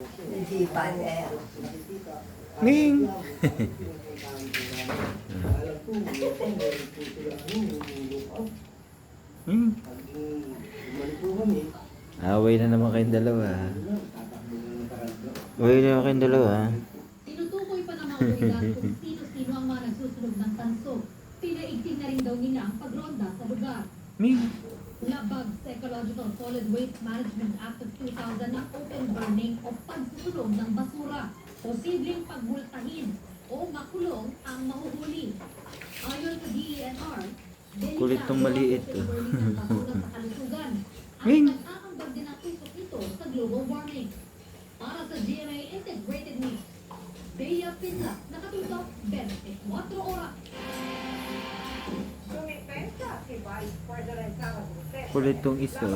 Isipan eh. Ning! Hmm. Away na naman kayong dalawa. Away na naman kayong dalawa. Tinutukoy pa ng mga otoridad kung sino-sino ang mga nagsusunog ng tanso. Pinaigting na rin daw nila ang pagronda sa lugar. Ning! Labag sa Ecological Solid Waste Management Act of 2000 ng open burning o pagsusunog ng basura. Posibleng pagmultahin o makulong ang mahuhuli. Ayon sa DENR, Kulit tong maliit, delikado ang burning ng basura sa kalusugan. At Wing! nag-aambag din ang usok ito sa global warming. Para sa GMA Integrated News, Bea Pinla, nakatutok 24 oras. Sumipensa si Vice President Sara Duterte. Kulit tong isa.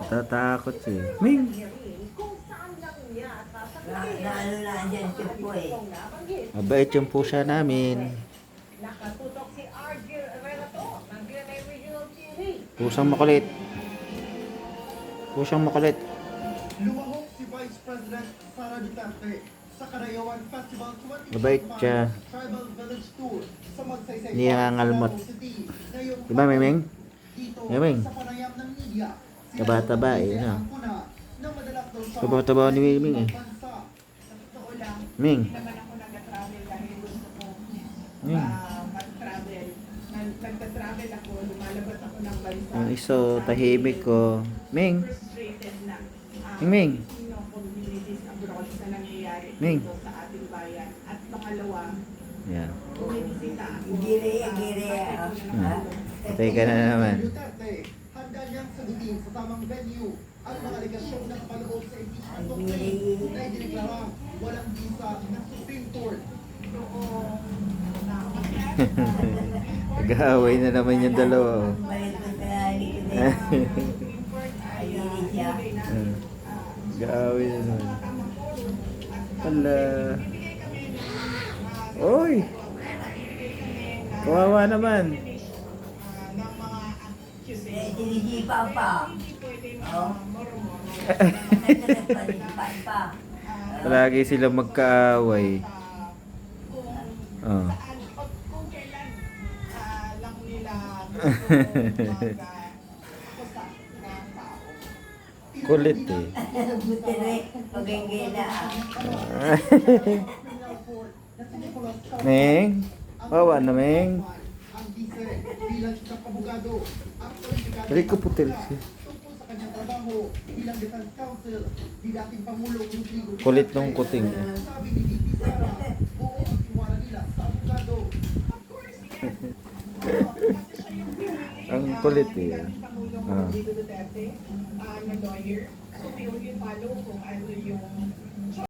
Tatakot siya. Ming! Kung saan lang niya Lalo na andyan si Puy. Mabait yung pusa namin. Nakatutok si RG Relato ng GMA Regional TV. Pusang makulit. Pusang makulit. Lumahok si Vice President Sara Duterte sa Karayawan Festival 2025 Mabait siya. Tribal Village Tour sa Magsaysay Hindi nangangalmot. Davao City. Ngayong Diba, Miming? dito Miming? sa panayam ng media. Taba-taba eh, no? Na madalas daw sa Taba-taba ni Miming eh. bansa. Sa totoo lang, Ming! hindi naman ako nag-travel dahil gusto ko Ming! mag-travel. Nagta-travel ako, lumalabas ako ng bansa. Ang iso, tahimik ko. Ming! Frustrated na. Ming! Sino communities abroad sa nangyayari Ming! dito sa ating bayan. At pangalawa, Yan. bumibisita ako. Gire. Patay ka na naman. Duterte, handa niyang sagutin sa tamang venue ang mga aligasyong nakapaloob sa impeachment Ang complaint gire. na idineklara walang visa ng Supreme Court. Nag-aaway na naman yung dalawa. Oh. Balik ko sa likod eh. Ayun siya. Nag-aaway na naman. Hala. Oy! Kawawa naman. Sinisipan pa. Oh. Nagpalipan pa. Palagi sila magkaaway. Oh. Kung kailan lang nila Kulit eh. Buti rin. Pagigila. Meng? Bawa na, Meng. Ang bise bilang isang abogado ang kwalifikasyon Balik ko putil siya. tungkol sa kanyang trabaho bilang defense counsel ni dating Pangulo Rodrigo Kulit Duterte. nung kuting eh. Sabi ni VP Sara, buo ang tiwala nila sa abogado. Ang kulit eh. Pangulong Ah. Rodrigo Duterte na lawyer. So, we will follow kung ano yung